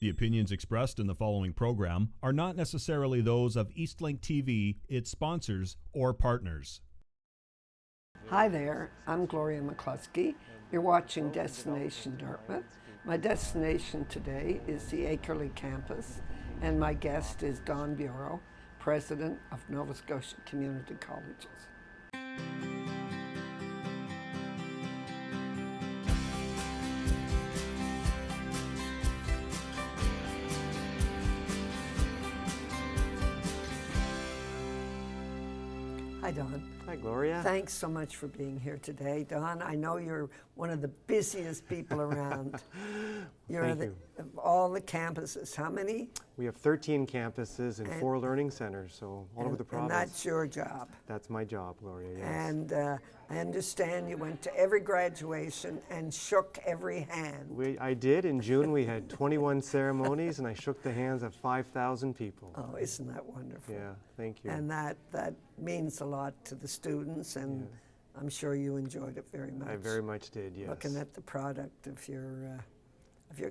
The opinions expressed in the following program are not necessarily those of Eastlink TV, its sponsors, or partners. Hi there, I'm Gloria McCluskey. You're watching Destination Dartmouth. My destination today is the Ackerley campus, and my guest is Don Bureaux, President of Nova Scotia Community Colleges. Hi, Don. Hi, Gloria. Thanks so much for being here today, Don. I know you're one of the busiest people around. Thank you. Of all the campuses, how many? We have 13 campuses and 4 learning centers, so all over the province. And that's your job. That's my job, Gloria, yes. And I understand you went to every graduation and shook every hand. I did. In June, we had 21 ceremonies, and I shook the hands of 5,000 people. Oh, isn't that wonderful? Yeah, thank you. And that means a lot to the students, and I'm sure you enjoyed it very much. I very much did, yes. Looking at the product of your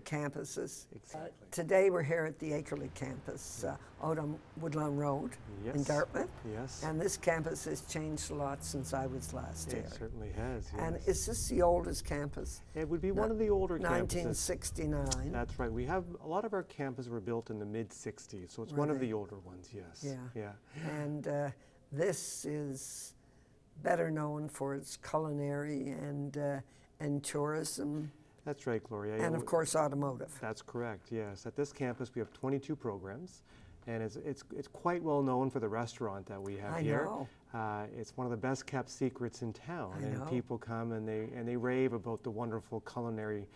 campuses. Exactly. Today we're here at the Ackerley campus out on Woodlawn Road in Dartmouth. Yes. And this campus has changed a lot since I was last here. It certainly has, yes. And is this the oldest campus? It would be one of the older campuses. 1969. That's right. We have a lot of our campuses were built in the mid-60s, so it's one of the older ones, yes. Yeah. And this is better known for its culinary and tourism. That's right, Gloria. And of course, automotive. That's correct, yes. At this campus, we have 22 programs, and it's quite well known for the restaurant that we have here. I know. It's one of the best kept secrets in town, and people come and they rave about the wonderful culinary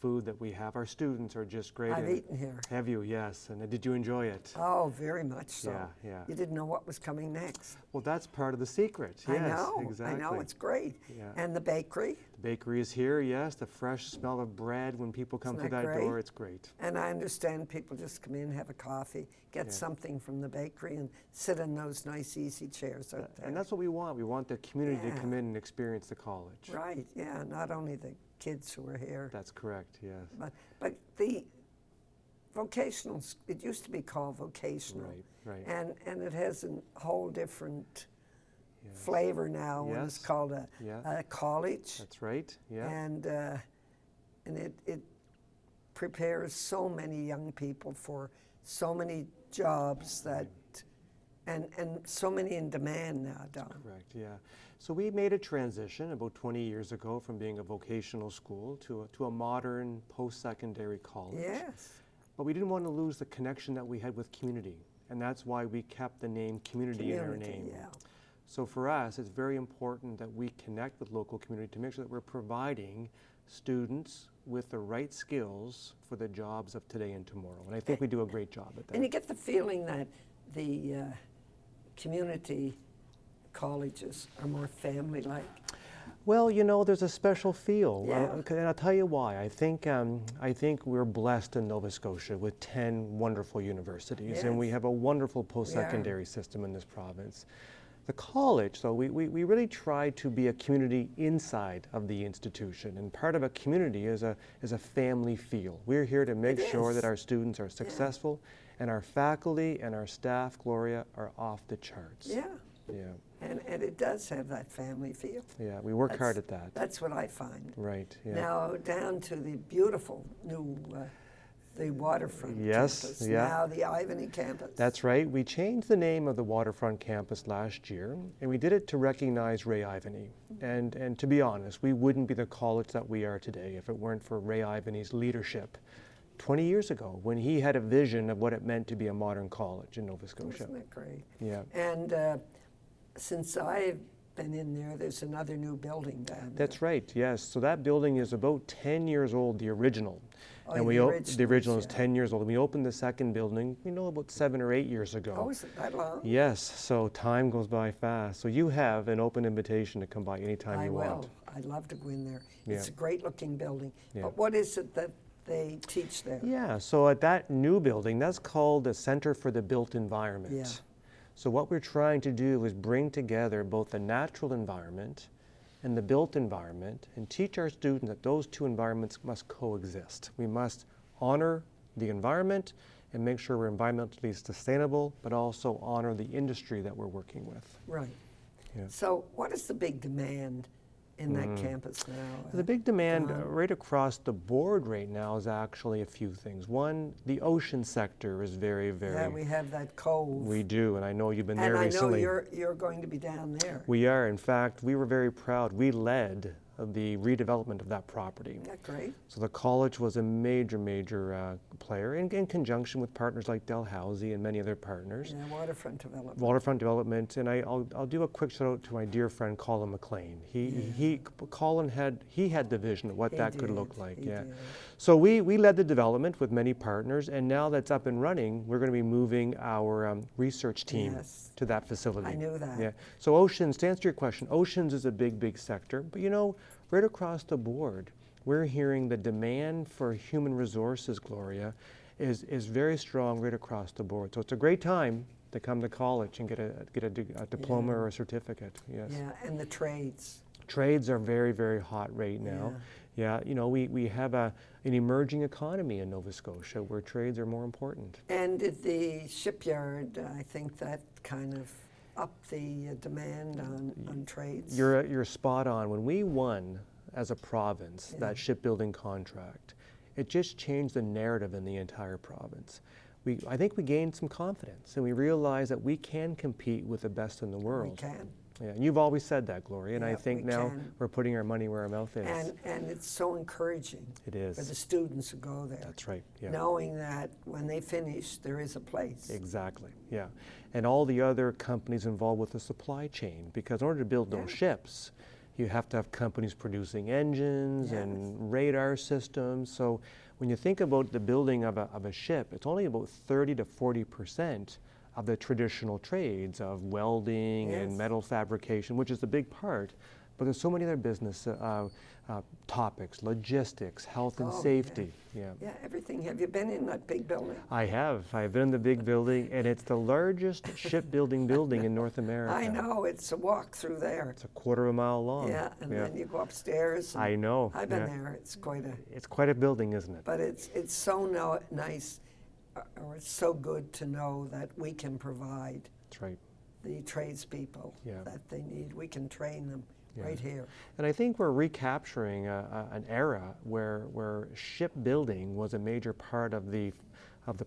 food that we have. Our students are just great. I've eaten here. Have you? Yes. And did you enjoy it? Oh, very much so. Yeah. You didn't know what was coming next. Well, that's part of the secret. Yes, I know. exactly. I know. It's great. Yeah. And the bakery. The bakery is here. Yes. The fresh smell of bread when people come through that door. It's great. And I understand people just come in, have a coffee, get something from the bakery, and sit in those nice, easy chairs out there. And that's what we want. We want the community to come in and experience the college. Right. Yeah. Not only the kids who are here. That's correct, yes. But the vocational, it used to be called vocational. Right. And it has a whole different flavor now when it's called a college. That's right, yeah. And it prepares so many young people for so many jobs that, and so many in demand now, Don. Correct, yeah. So we made a transition about 20 years ago from being a vocational school to a modern post-secondary college. Yes. But we didn't want to lose the connection that we had with community, and that's why we kept the name community in our name. Yeah. So for us, it's very important that we connect with local community to make sure that we're providing students with the right skills for the jobs of today and tomorrow. And I think we do a great job at that. And you get the feeling that the community colleges are more family-like. Well, you know, there's a special feel, Yeah. and I'll tell you why. I think we're blessed in Nova Scotia with 10 wonderful universities, and we have a wonderful post-secondary system in this province. The college, though, we really try to be a community inside of the institution, and part of a community is a family feel. We're here to make sure that our students are successful, and our faculty and our staff, Gloria, are off the charts. Yeah. Yeah. And it does have that family feel. Yeah, we work hard at that. That's what I find. Right, yeah. Now down to the beautiful new, the waterfront campus. Yeah. Now the Ivany campus. That's right. We changed the name of the waterfront campus last year, and we did it to recognize Ray Ivany. And to be honest, we wouldn't be the college that we are today if it weren't for Ray Ivany's leadership 20 years ago, when he had a vision of what it meant to be a modern college in Nova Scotia. Isn't that great? Yeah. And since I've been in there, there's another new building down there. That's right, yes. So that building is about 10 years old, the original. Oh, and the original is 10 years old. We opened the second building, about 7 or 8 years ago. Oh, is it that long? Yes, so time goes by fast. So you have an open invitation to come by anytime you want. I will. I'd love to go in there. Yeah. It's a great looking building. Yeah. But what is it that they teach there? Yeah, so at that new building, that's called the Center for the Built Environment. Yeah. So what we're trying to do is bring together both the natural environment and the built environment and teach our students that those two environments must coexist. We must honor the environment and make sure we're environmentally sustainable, but also honor the industry that we're working with. Right. Yeah. So what is the big demand in that campus now? The big demand right across the board right now is actually a few things. One, the ocean sector is very, very... Yeah, we have that cove. We do, and I know you've been there recently. And I know you're going to be down there. We are. In fact, we were very proud. We led the redevelopment of that property. Yeah, great. So the college was a major, major player in conjunction with partners like Dalhousie and many other partners. Yeah, waterfront development. Waterfront development, and I'll do a quick shout out to my dear friend Colin McLean. Colin had the vision of what that could look like. He did. So we led the development with many partners, and now that's up and running, we're going to be moving our research team to that facility. I knew that. Yeah. So oceans, to answer your question, oceans is a big, big sector, but you know, right across the board, we're hearing the demand for human resources, Gloria, is very strong right across the board. So it's a great time to come to college and get a diploma or a certificate. Yes. Yeah, and the trades. Trades are very, very hot right now. Yeah, you know, we have an emerging economy in Nova Scotia where trades are more important. And at the shipyard, I think that kind of upped the demand on trades. You're spot on. When we won as a province that shipbuilding contract, it just changed the narrative in the entire province. I think we gained some confidence, and we realized that we can compete with the best in the world. We can. Yeah, and you've always said that, Gloria, and I think now can. we're putting our money where our mouth is. And it's so encouraging. It is. For the students who go there. That's right, yeah. Knowing that when they finish, there is a place. Exactly, yeah. And all the other companies involved with the supply chain, because in order to build those ships, you have to have companies producing engines and radar systems. So when you think about the building of a ship, it's only about 30 to 40% of the traditional trades of welding and metal fabrication, which is a big part. But there's so many other business topics, logistics, health and safety. Yeah, everything. Have you been in that big building? I have. I've been in the big building, and it's the largest shipbuilding building in North America. I know. It's a walk through there. It's a quarter of a mile long. Yeah, and then you go upstairs. I know. I've been there. It's quite a building, isn't it? But it's so nice, or it's so good to know that we can provide. That's right. The tradespeople that they need. We can train them. Right here. And I think we're recapturing an era where shipbuilding was a major part of the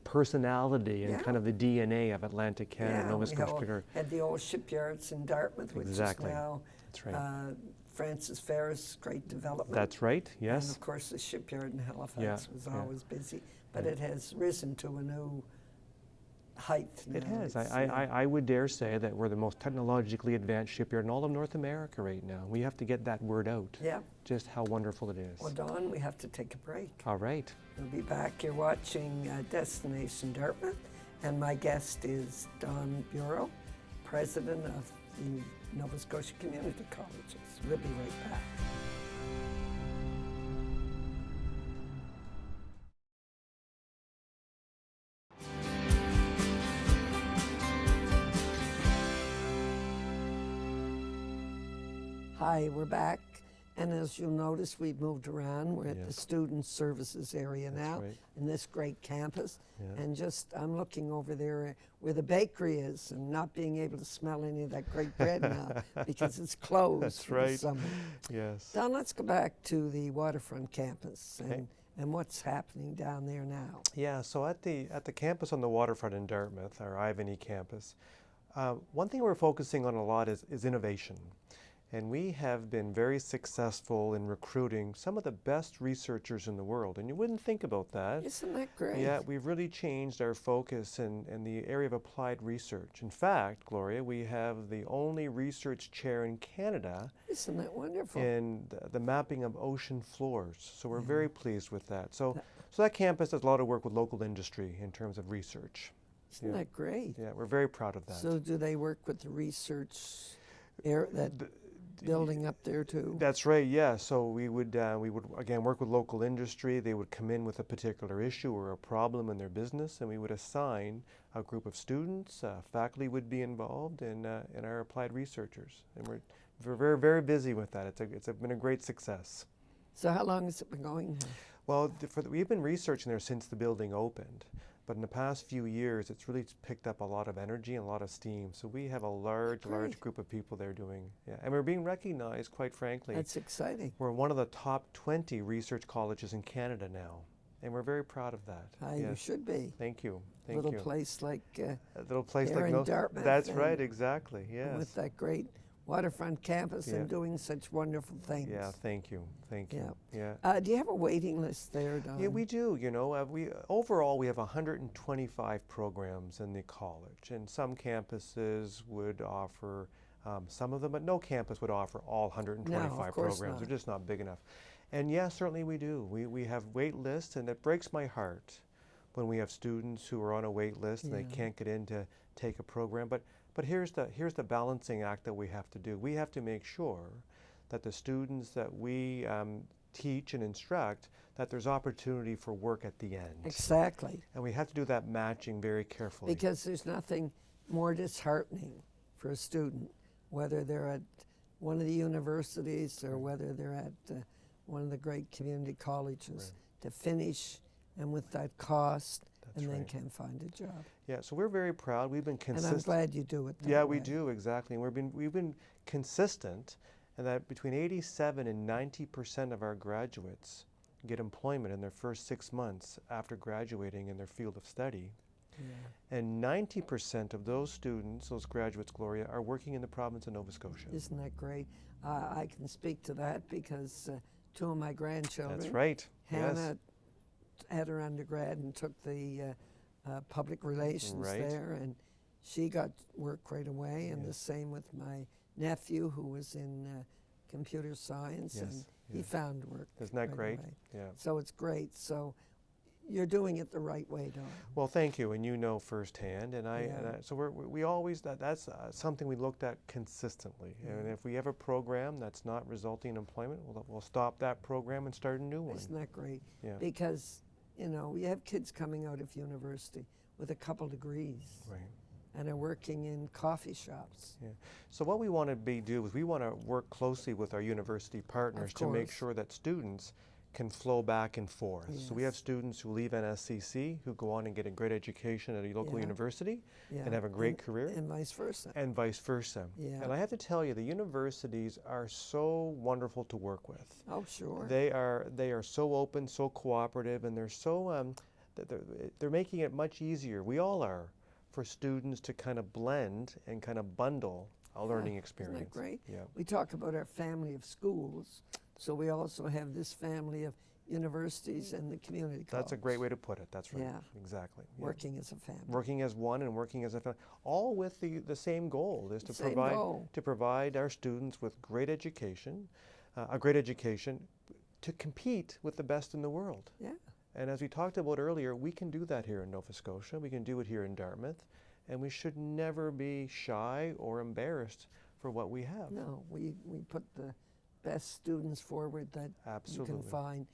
personality and kind of the DNA of Atlantic Canada, Nova Scotia. Had the old shipyards in Dartmouth, which is now Francis Ferris, great development. That's right, yes. And of course the shipyard in Halifax was always busy, but it has risen to a new height now. It has. I would dare say that we're the most technologically advanced shipyard in all of North America right now. We have to get that word out. Yeah. Just how wonderful it is. Well, Don, we have to take a break. All right. We'll be back. You're watching Destination Dartmouth, and my guest is Don Bureaux, President of the Nova Scotia Community Colleges. We'll be right back. Hi, we're back, and as you'll notice, we've moved around. We're at the Student Services area now in this great campus, and I'm looking over there where the bakery is and not being able to smell any of that great bread now because it's closed for the summer. Yes. Don, let's go back to the waterfront campus and what's happening down there now. Yeah, so at the campus on the waterfront in Dartmouth, our Ivany campus, one thing we're focusing on a lot is innovation. And we have been very successful in recruiting some of the best researchers in the world. And you wouldn't think about that. Isn't that great? Yeah, we've really changed our focus in the area of applied research. In fact, Gloria, we have the only research chair in Canada. Isn't that wonderful? In the mapping of ocean floors. So we're very pleased with that. So that campus does a lot of work with local industry in terms of research. Isn't that great? Yeah, we're very proud of that. So do they work with the research building up there too? That's right, yeah. So we would again work with local industry. They would come in with a particular issue or a problem in their business, and we would assign a group of students. Faculty would be involved, and our applied researchers. And we're very, very busy with that. It's been a great success. So how long has it been going now? Well, we've been researching there since the building opened, but in the past few years, it's really picked up a lot of energy and a lot of steam. So we have a large group of people there doing, and we're being recognized, quite frankly. That's exciting. We're one of the top 20 research colleges in Canada now, and we're very proud of that. You should be. Thank you. A little place like a little place here like in Dartmouth. That's right, exactly. Yes. With that great waterfront campus and doing such wonderful things. Yeah, thank you. Yeah. Do you have a waiting list there, Don? Yeah, we do. You know, overall we have 125 programs in the college, and some campuses would offer some of them, but no campus would offer all 125 programs. Not. They're just not big enough. And yes, certainly we do. We have wait lists, and it breaks my heart when we have students who are on a wait list and they can't get in to take a program. But here's the balancing act that we have to do. We have to make sure that the students that we teach and instruct, that there's opportunity for work at the end. Exactly. And we have to do that matching very carefully. Because there's nothing more disheartening for a student, whether they're at one of the universities or whether they're at one of the great community colleges, to finish and with that cost, then can't find a job. Yeah, so we're very proud. We've been consistent. And I'm glad you do it that way. Yeah, we do, exactly. And we've been consistent, and that between 87 and 90% of our graduates get employment in their first 6 months after graduating in their field of study. Yeah. And 90% of those students, those graduates, Gloria, are working in the province of Nova Scotia. Isn't that great? I can speak to that because two of my grandchildren. That's right. Hannah had her undergrad and took the public relations there, and she got work right away, and the same with my nephew who was in computer science, and he found work. Isn't that great? Away. Yeah. So it's great. So you're doing it the right way, Don. Well, thank you, and you know firsthand, and so we always that's something we looked at consistently. And if we have a program that's not resulting in employment, we'll stop that program and start a new one. Isn't that great? Yeah. Because you know we have kids coming out of university with a couple degrees. Right. And are working in coffee shops. Yeah. So what we want to do is we want to work closely with our university partners to make sure that students can flow back and forth. Yes. So we have students who leave NSCC who go on and get a great education at a local university and have a great career. And vice versa. And vice versa. Yeah. And I have to tell you, the universities are so wonderful to work with. Oh, sure. They are so open, so cooperative, and they're so they're making it much easier. We all are. For students to kind of blend and kind of bundle a learning experience. Isn't that great? Yeah. We talk about our family of schools, so we also have this family of universities and the community college. That's a great way to put it. That's right. Yeah. Exactly. Working as a family. Working as one and working as a family, all with the same goal, is to provide our students with great education, to compete with the best in the world. Yeah. And as we talked about earlier, we can do that here in Nova Scotia. We can do it here in Dartmouth. And we should never be shy or embarrassed for what we have. No, we put the best students forward that you can find.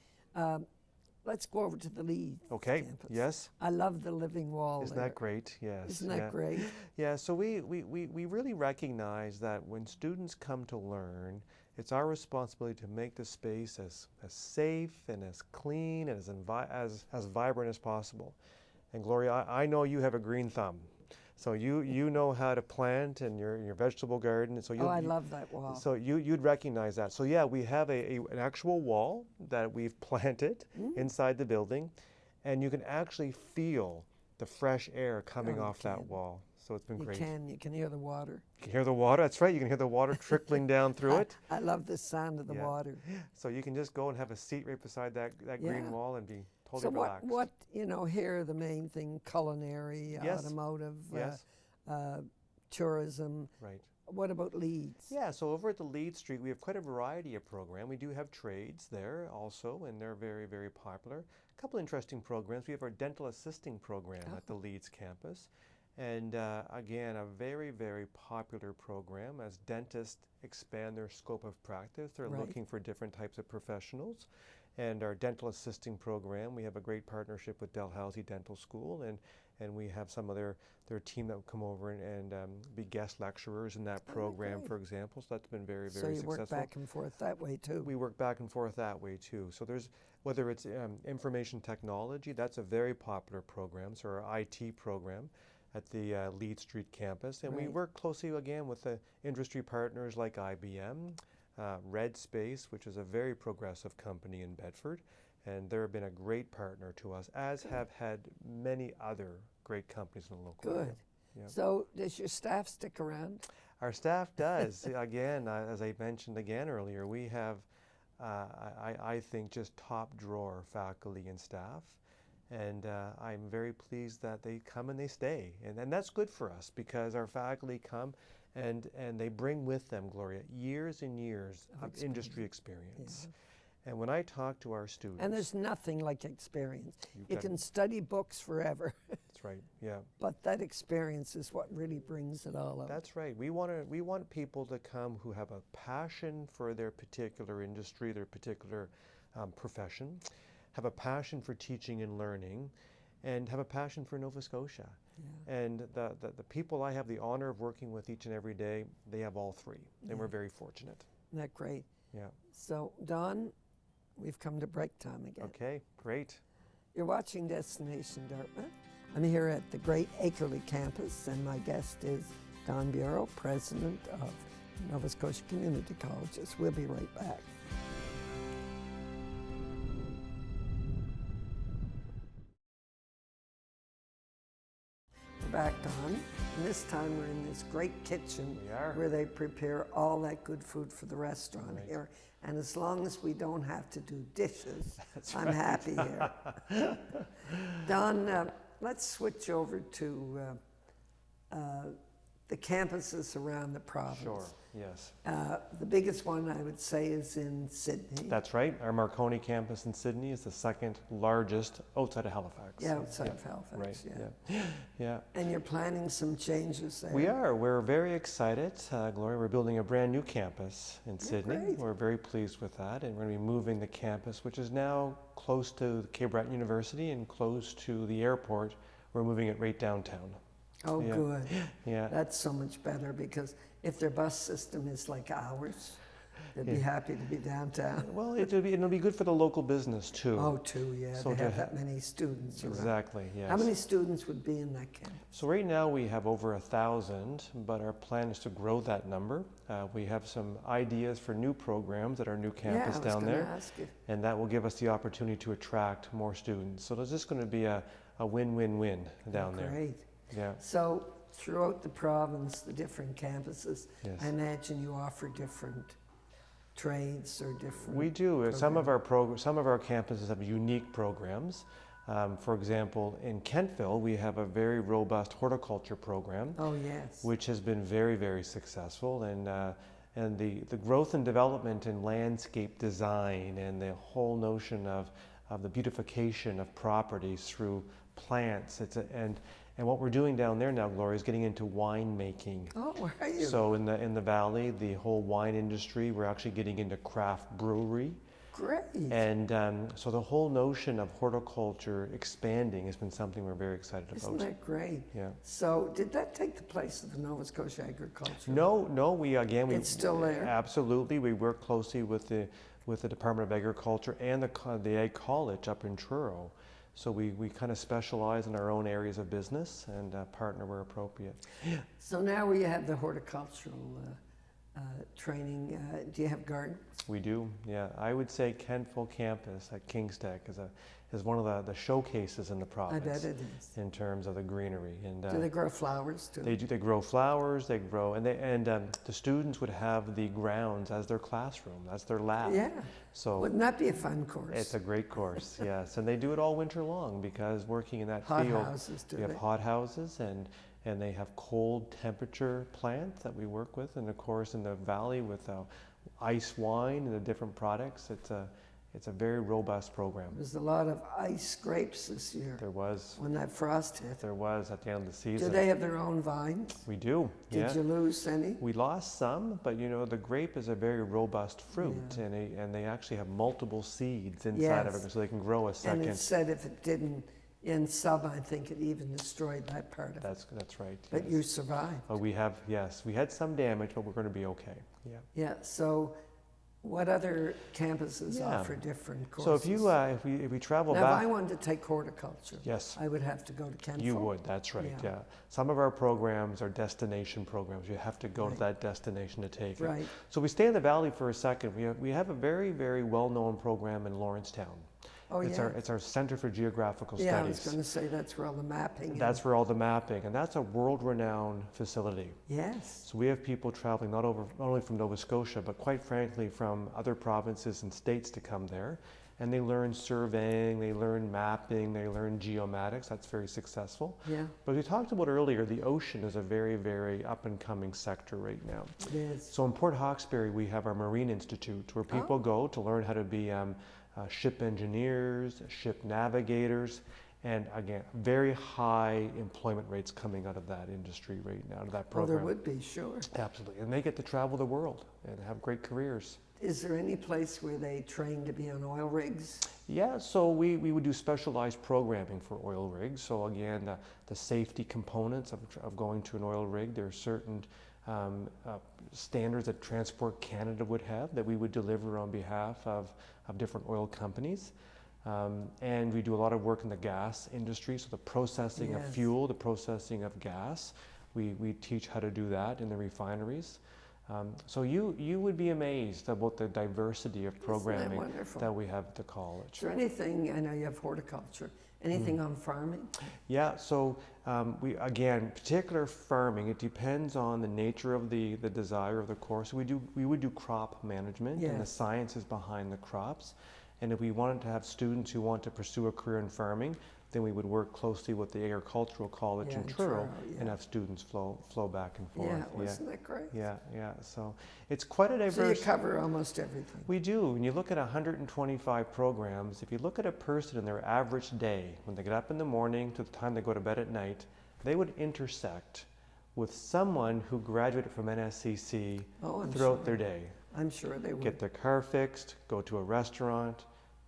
Let's go over to the Leeds campus. Yes. I love the living wall. Isn't that great? Yes. Isn't that great? Yeah, so we really recognize that when students come to learn, it's our responsibility to make the space as safe and as clean and as vibrant as possible. And Gloria, I know you have a green thumb, so you know how to plant in your vegetable garden. So I love that wall. So you'd recognize that. So yeah, we have an actual wall that we've planted inside the building, and you can actually feel the fresh air coming off that wall. So it's been great. You can hear the water. You can hear the water, that's right. You can hear the water trickling down through it. I love the sound of the water. So you can just go and have a seat right beside that green wall and be totally relaxed. So what here the main thing, culinary, automotive, tourism. Right. What about Leeds? Yeah, so over at the Leeds Street, we have quite a variety of programs. We do have trades there also, and they're very, very popular. A couple interesting programs. We have our dental assisting program at the Leeds campus. And again, a very, very popular program as dentists expand their scope of practice. They're looking for different types of professionals. and our dental assisting program. We have a great partnership with Dalhousie Dental School, and we have some of their team that will come over and be guest lecturers in that program, for example. So that's been very, very successful. So you work back and forth that way too? We work back and forth that way too. So there's, whether it's information technology, that's a very popular program, so our IT program at the Lead Street campus. And we work closely again with the industry partners like IBM, Red Space, which is a very progressive company in Bedford, and they've been a great partner to us, as have had many other great companies in the local area. Yeah. So does your staff stick around? Our staff does. Again, as I mentioned again earlier, we have, I think, just top drawer faculty and staff. And I'm very pleased that they come and they stay. And that's good for us, because our faculty come and they bring with them, Gloria, years and years of industry experience. Yeah. And when I talk to our students... And there's nothing like experience. You can study books forever. That's right, yeah. But that experience is what really brings it all out. That's right. We want people to come who have a passion for their particular industry, their particular profession, have a passion for teaching and learning, and have a passion for Nova Scotia. Yeah. And the people I have the honor of working with each and every day, they have all three, and we're very fortunate. Isn't that great? Yeah. So, Don, we've come to break time again. Okay, great. You're watching Destination Dartmouth. I'm here at the great Akerley campus, and my guest is Don Bureaux, President of Nova Scotia Community Colleges. We'll be right back. Back on, and this time we're in this great kitchen where they prepare all that good food for the restaurant here. And as long as we don't have to do dishes, I'm happy here. Don, let's switch over to the campuses around the province. Sure, yes. The biggest one I would say is in Sydney. That's right. Our Marconi campus in Sydney is the second largest outside of Halifax. Yeah, outside of Halifax, right. Yeah. And you're planning some changes there. We are. We're very excited, Gloria. We're building a brand new campus in Sydney. Great. We're very pleased with that, and we're going to be moving the campus, which is now close to Cape Breton University and close to the airport. We're moving it right downtown. Oh, good. Yeah. That's so much better, because if their bus system is like ours, they'd be happy to be downtown. Well, it'll be good for the local business too. Oh, too, yeah. So they have that many students around. Exactly, yes. How many students would be in that campus? So right now we have over 1,000, but our plan is to grow that number. We have some ideas for new programs at our new campus down there. Ask you. And that will give us the opportunity to attract more students. So there's just going to be a win-win-win down there. Great. Yeah. So throughout the province, the different campuses, I imagine you offer different trades or different. We do. Programs. Some of our campuses have unique programs. For example, in Kentville, we have a very robust horticulture program. Oh, yes. Which has been very, very successful, and the growth and development in landscape design and the whole notion of the beautification of properties through plants. And what we're doing down there now, Gloria, is getting into wine making. Oh, where are you? So in the valley, the whole wine industry, we're actually getting into craft brewery. Great. And so the whole notion of horticulture expanding has been something we're very excited about. Isn't that great? Yeah. So did that take the place of the Nova Scotia Agriculture? No. It's still there. Absolutely. We work closely with the Department of Agriculture and the Ag College up in Truro. So we kind of specialize in our own areas of business and partner where appropriate. So now we have the horticultural training. Do you have gardens? We do, yeah. I would say Kentville campus at Kingstech is one of the showcases in the province. I bet it is. In terms of the greenery. And do they grow flowers too? They do. They grow flowers. They grow, and the students would have the grounds as their classroom. That's their lab. Yeah. So wouldn't that be a fun course? It's a great course, yes. And they do it all winter long, because working in that hot field, houses, we have hot houses, and they have cold temperature plants that we work with, and of course in the valley with ice wine and the different products. It's a very robust program. There's a lot of ice scrapes this year. There was. When that frost hit. There was at the end of the season. Do they have their own vines? We do. Did you lose any? We lost some, but you know, the grape is a very robust fruit, and they actually have multiple seeds inside of it, so they can grow a second. And it said if it didn't, in some, I think it even destroyed that part of it. That's right. But you survived. Oh, we had some damage, but we're going to be okay. Yeah. Yeah. So, what other campuses offer different courses? So if we travel now, back, if I wanted to take horticulture, yes, I would have to go to Kentville. You would. That's right. Yeah. Some of our programs are destination programs. You have to go to that destination to take it. Right. So we stay in the valley for a second. We have a very, very well-known program in Lawrencetown. Oh, It's our Center for Geographical Yeah, Studies. I was going to say that's where all the mapping That's where all the mapping, and that's a world-renowned facility. Yes. So we have people traveling not only from Nova Scotia, but quite frankly from other provinces and states to come there. And they learn surveying, they learn mapping, they learn geomatics. That's very successful. Yeah. But we talked about earlier, the ocean is a very, very up-and-coming sector right now. It is. So in Port Hawkesbury, we have our Marine Institute, where people go to learn how to be ship engineers, ship navigators, and again, very high employment rates coming out of that industry right now, out of that program. Oh, there would be, sure. Absolutely. And they get to travel the world and have great careers. Is there any place where they train to be on oil rigs? Yeah, so we would do specialized programming for oil rigs. So again, the safety components of going to an oil rig, there are certain standards that Transport Canada would have that we would deliver on behalf of different oil companies. And we do a lot of work in the gas industry, so the processing of fuel, the processing of gas. We teach how to do that in the refineries. So you would be amazed about the diversity of programming that we have at the college. Is there anything, I know you have horticulture, anything on farming? Yeah, so particular farming, it depends on the nature of the desire of the course. We would do crop management and the sciences behind the crops. And if we wanted to have students who want to pursue a career in farming, then we would work closely with the Agricultural College in Truro and have students flow back and forth. Yeah, wasn't that great? Yeah. So it's quite a diverse. So you cover almost everything. We do. When you look at 125 programs, if you look at a person in their average day, when they get up in the morning to the time they go to bed at night, they would intersect with someone who graduated from NSCC throughout their day. I'm sure they would. Get their car fixed, go to a restaurant,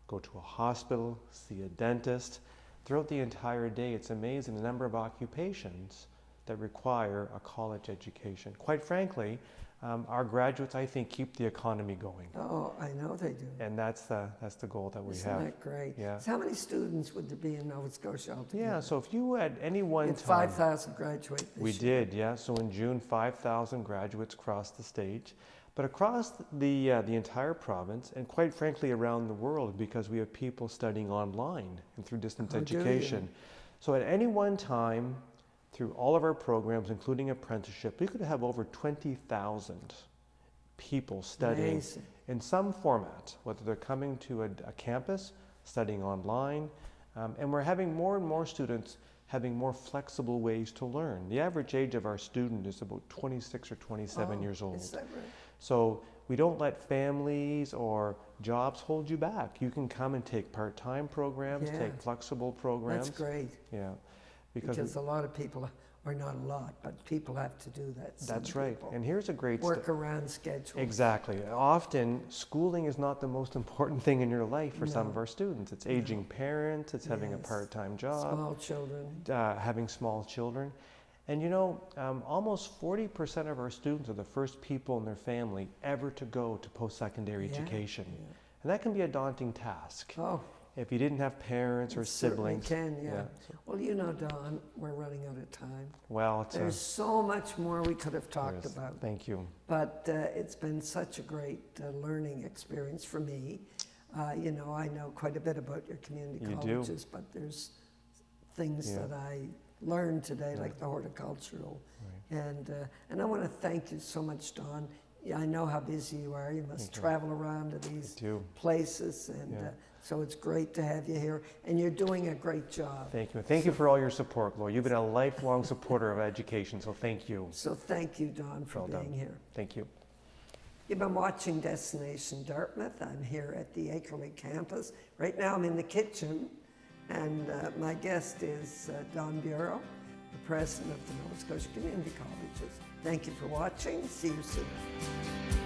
go to a hospital, see a dentist. Throughout the entire day, it's amazing the number of occupations that require a college education. Quite frankly, our graduates, I think, keep the economy going. Oh, I know they do. And that's the goal that we have. Isn't that great? Yeah. So how many students would there be in Nova Scotia altogether? Yeah, so if you at any one it's time... 5,000 graduate this We year. did, yeah. So in June, 5,000 graduates crossed the stage. But across the entire province, and quite frankly around the world, because we have people studying online and through distance education. So at any one time, through all of our programs, including apprenticeship, we could have over 20,000 people studying in some format, whether they're coming to a campus, studying online, and we're having more and more students having more flexible ways to learn. The average age of our student is about 26 or 27 years old. Is that right? So we don't let families or jobs hold you back. You can come and take part-time programs, take flexible programs. That's great. Yeah. Because a lot of people, or not a lot, but people have to do that. That's right. And here's a great work around schedule. Exactly. Often schooling is not the most important thing in your life for some of our students. It's aging parents, it's having a part-time job. Small children. Having small children. And you know, almost 40% of our students are the first people in their family ever to go to post-secondary education. And that can be a daunting task. Oh. If you didn't have parents or siblings. Can, Well, you know, Don, we're running out of time. Well, there's so much more we could have talked about. Thank you. But it's been such a great learning experience for me. You know, I know quite a bit about your community colleges, but there's things that I learned today, like the horticultural. And I want to thank you so much, Don. Yeah, I know how busy you are. You must travel around to these places, and so it's great to have you here. And you're doing a great job. Thank you. Thank you for all your support, Gloria. You've been a lifelong supporter of education, so thank you. So thank you, Don, for being here. Thank you. You've been watching Destination Dartmouth. I'm here at the Akerley campus. Right now I'm in the kitchen, and my guest is Don Bureaux, the president of the Nova Scotia Community Colleges. Thank you for watching. See you soon.